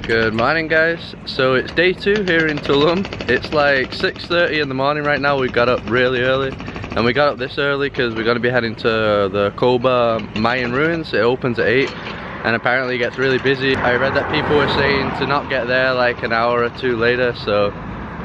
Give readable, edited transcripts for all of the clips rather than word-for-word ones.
Good morning guys, so it's day 2 here in Tulum. It's like 6:30 in the morning right now. We got up really early, and we got up this early because we're going to be heading to the Coba Ruins. It opens at 8 and apparently it gets really busy. I read that people were saying to not get there like an hour or two later, so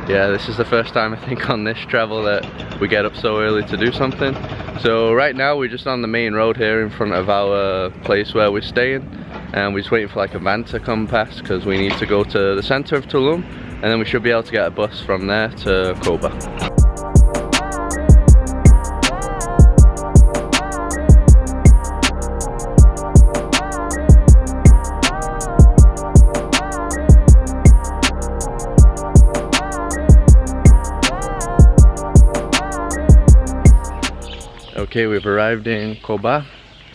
yeah, this is the first time I think on this travel that we get up so early to do something. So right now we're just on the main road here in front of our place where we're staying, and we're just waiting for like a van to come past because we need to go to the center of Tulum, and then we should be able to get a bus from there to Coba. Okay, we've arrived in Coba.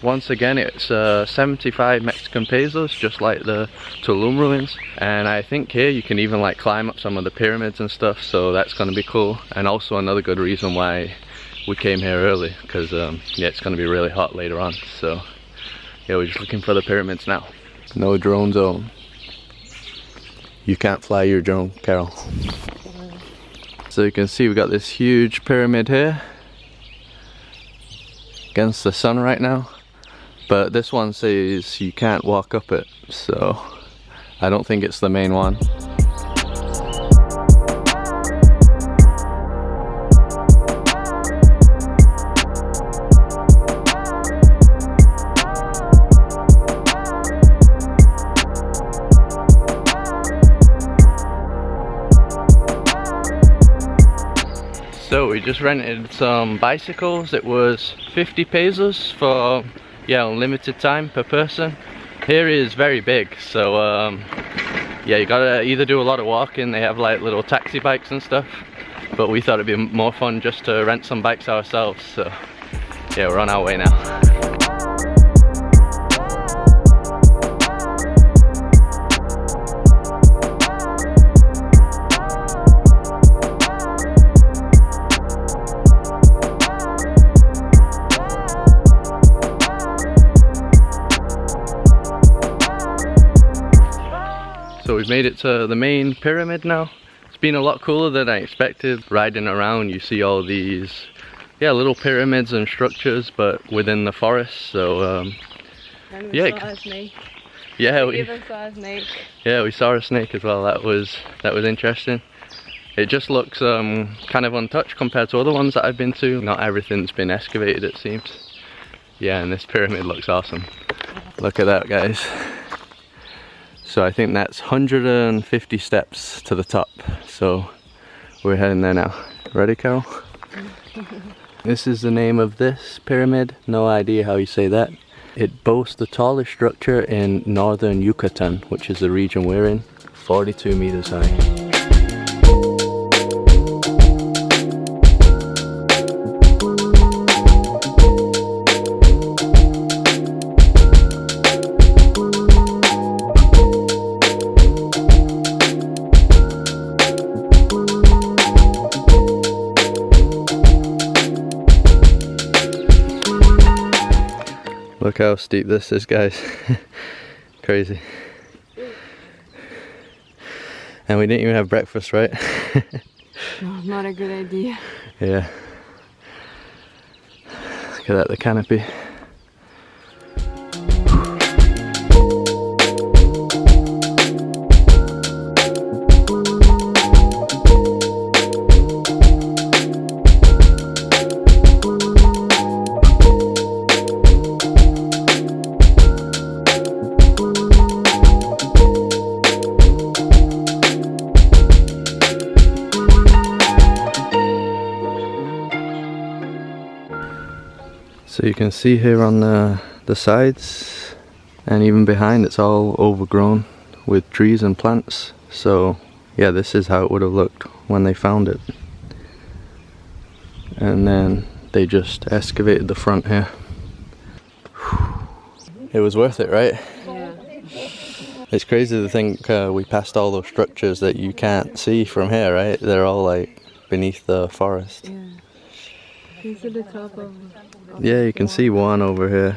Once again, it's 75 Mexican pesos, just like the Tulum ruins. And I think here you can even like climb up some of the pyramids and stuff, so that's going to be cool. And also another good reason why we came here early, because yeah, it's going to be really hot later on. So yeah, we're just looking for the pyramids now. No drone zone. You can't fly your drone, Carol. So you can see we've got this huge pyramid here against the sun right now, but this one says you can't walk up it, so I don't think it's the main one. So we just rented some bicycles. It was 50 pesos for, yeah, unlimited time per person. Here is very big, so yeah, you gotta either do a lot of walking. They have like little taxi bikes and stuff, but we thought it'd be more fun just to rent some bikes ourselves. So yeah, we're on our way now. So we've made it to the main pyramid now. It's been a lot cooler than I expected. Riding around, you see all these, yeah, little pyramids and structures, but within the forest. So and we saw a snake. Yeah, we even saw a snake. Yeah, we saw a snake as well. That was interesting. It just looks kind of untouched compared to other ones that I've been to. Not everything's been excavated, it seems. Yeah, and this pyramid looks awesome. Look at that, guys. So I think that's 150 steps to the top. So we're heading there now. Ready, Carol? This is the name of this pyramid. No idea how you say that. It boasts the tallest structure in northern Yucatan, which is the region we're in. 42 meters high. Look how steep this is, guys. Crazy. And we didn't even have breakfast, right? No, not a good idea. Yeah. Look at that, the canopy. So you can see here on the sides and even behind, it's all overgrown with trees and plants. So yeah, this is how it would have looked when they found it. And then they just excavated the front here. It was worth it, right? Yeah. It's crazy to think we passed all those structures that you can't see from here, right? They're all like beneath the forest. Yeah. These are the top of... Yeah, you can see one over here.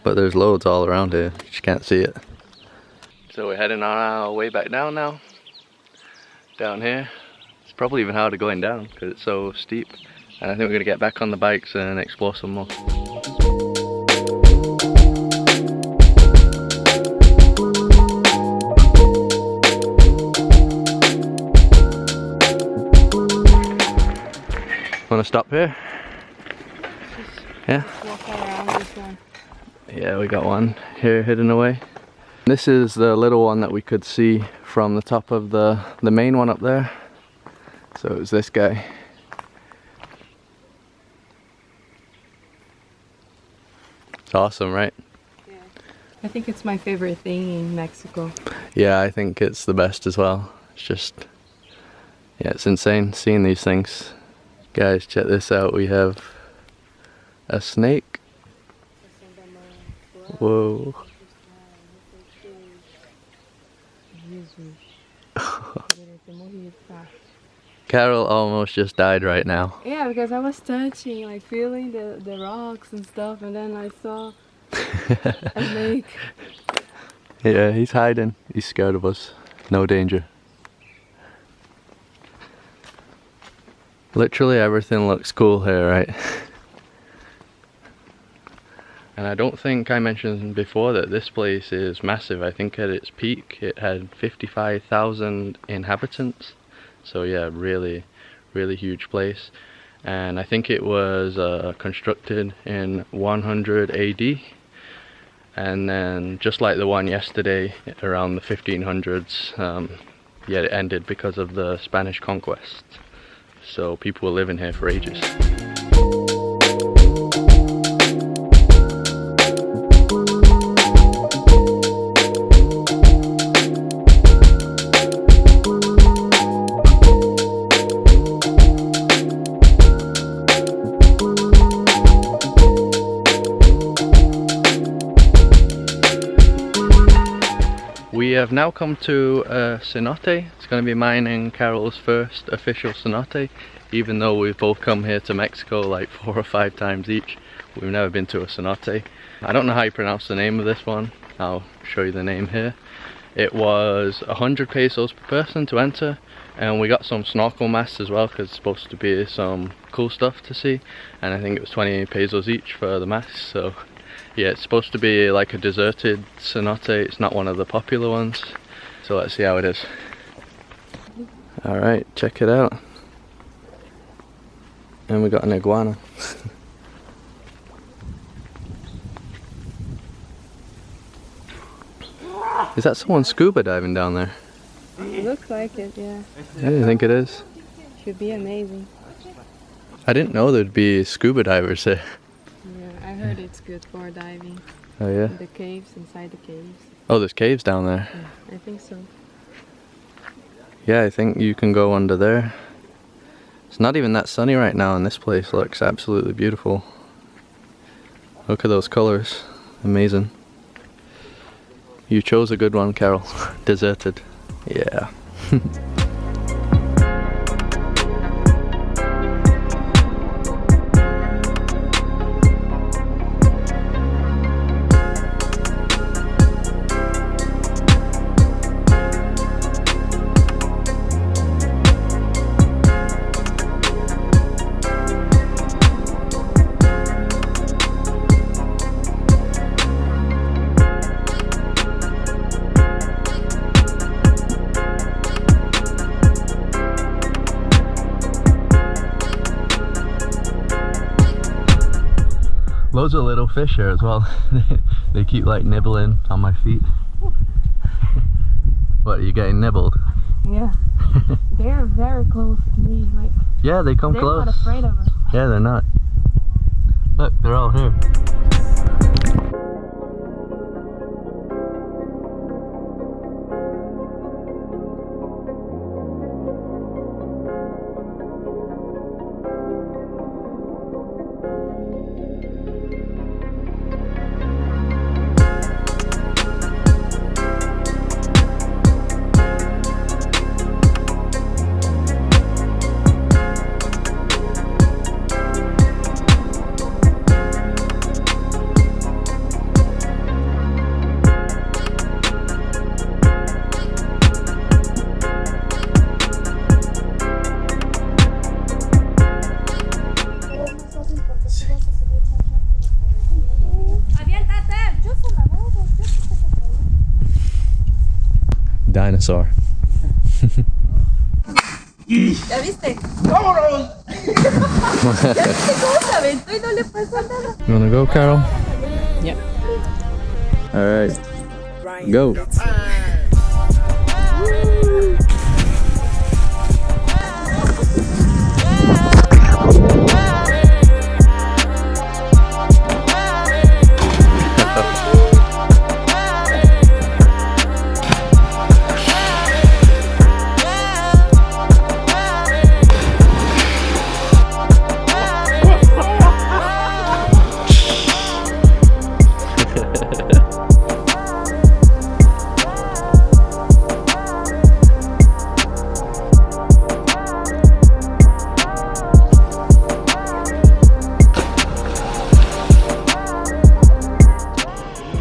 But there's loads all around here, you just can't see it. So we're heading on our way back down now. Down here. It's probably even harder going down because it's so steep. And I think we're going to get back on the bikes and explore some more. Want to stop here? Yeah? Walk around this one. Yeah, we got one here hidden away. This is the little one that we could see from the top of the main one up there. So it was this guy. It's awesome, right? Yeah. I think it's my favorite thing in Mexico. Yeah, I think it's the best as well. It's just, yeah, it's insane seeing these things. Guys, check this out. We have a snake. Whoa. Carol almost just died right now. Yeah, because I was touching, like feeling the rocks and stuff, and then I saw a snake. Yeah, he's hiding. He's scared of us. No danger. Literally everything looks cool here, right? And I don't think I mentioned before that this place is massive. I think at its peak it had 55,000 inhabitants. So yeah, really huge place. And I think it was constructed in 100 AD. And then just like the one yesterday, around the 1500s, yeah, it ended because of the Spanish conquest. So people were living here for ages. We have now come to a cenote. It's going to be mine and Carol's first official cenote. Even though we've both come here to Mexico like 4 or 5 times each, we've never been to a cenote. I don't know how you pronounce the name of this one. I'll show you the name here. It was 100 pesos per person to enter, and we got some snorkel masks as well because it's supposed to be some cool stuff to see. And I think it was 20 pesos each for the masks. So yeah, it's supposed to be like a deserted cenote. It's not one of the popular ones. So let's see how it is. Alright, check it out. And we got an iguana. Is that someone scuba diving down there? It looks like it, yeah. Yeah, you think it is? Should be amazing. I didn't know there'd be scuba divers here. Yeah, I heard it's good for diving. Oh yeah? The caves, inside the caves. Oh, there's caves down there. Yeah, I think so. Yeah, I think you can go under there. It's not even that sunny right now, and this place looks absolutely beautiful. Look at those colors. Amazing. You chose a good one, Carol. Deserted. Yeah. Loads of little fish here as well. They keep like nibbling on my feet. What, are you getting nibbled? Yeah. They're very close to me. Like, yeah, they come close. They're not afraid of us. Yeah, they're not. Look, they're all here. dinosaur. ¿Ya viste? ¡Vámonos! ¿Ya viste cómo se aventó y no le pasó nada? You wanna go, Carol? Yeah. Alright, go!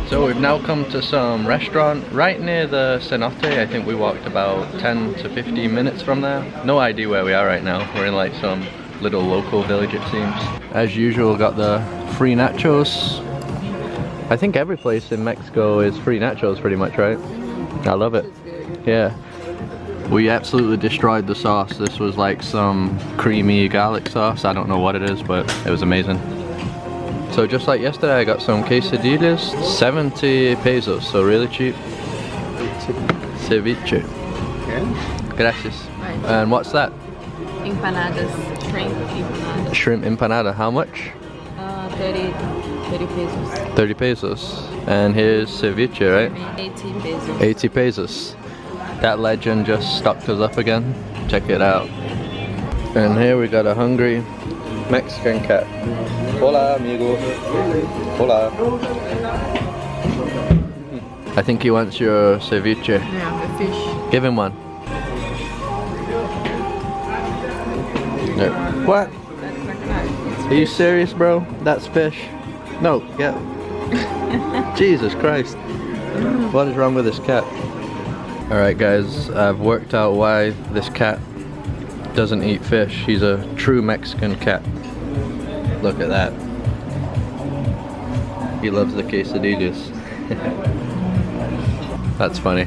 So we've now come to some restaurant right near the Cenote. I think we walked about 10 to 15 minutes from there. No idea where we are right now. We're in like some little local village, it seems. As usual, got the free nachos. I think every place in Mexico is free nachos pretty much, right? I love it. Yeah. We absolutely destroyed the sauce. This was like some creamy garlic sauce. I don't know what it is, but it was amazing. So just like yesterday, I got some quesadillas, 70 pesos, so really cheap. Ceviche. Okay. Gracias. Right. And what's that? Empanadas, shrimp empanadas. Shrimp empanada, how much? 30 pesos. 30 pesos. And here's ceviche, right? 80 pesos. 80 pesos. That legend just stocked us up again. Check it out. And here we got a hungry Mexican cat. Hola, amigo. Hola. I think he wants your ceviche. Yeah, the fish. Give him one. No. What? Are you serious, bro? That's fish. No, yeah. Jesus Christ. What is wrong with this cat? Alright guys, I've worked out why this cat doesn't eat fish. He's a true Mexican cat. Look at that. He loves the quesadillas. That's funny.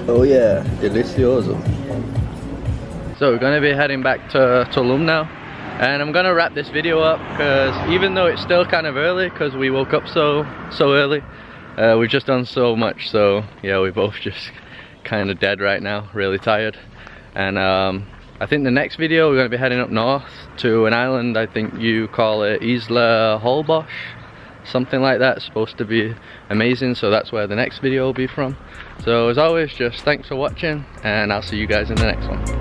Oh yeah, delicioso. So we're gonna be heading back to Tulum now. And I'm gonna wrap this video up because even though it's still kind of early because we woke up so early, we've just done so much. So yeah, we're both just kind of dead right now, really tired. And I think the next video we're going to be heading up north to an island. I think you call it Isla Holbox, something like that. It's supposed to be amazing, so that's where the next video will be from. So as always, just thanks for watching, and I'll see you guys in the next one.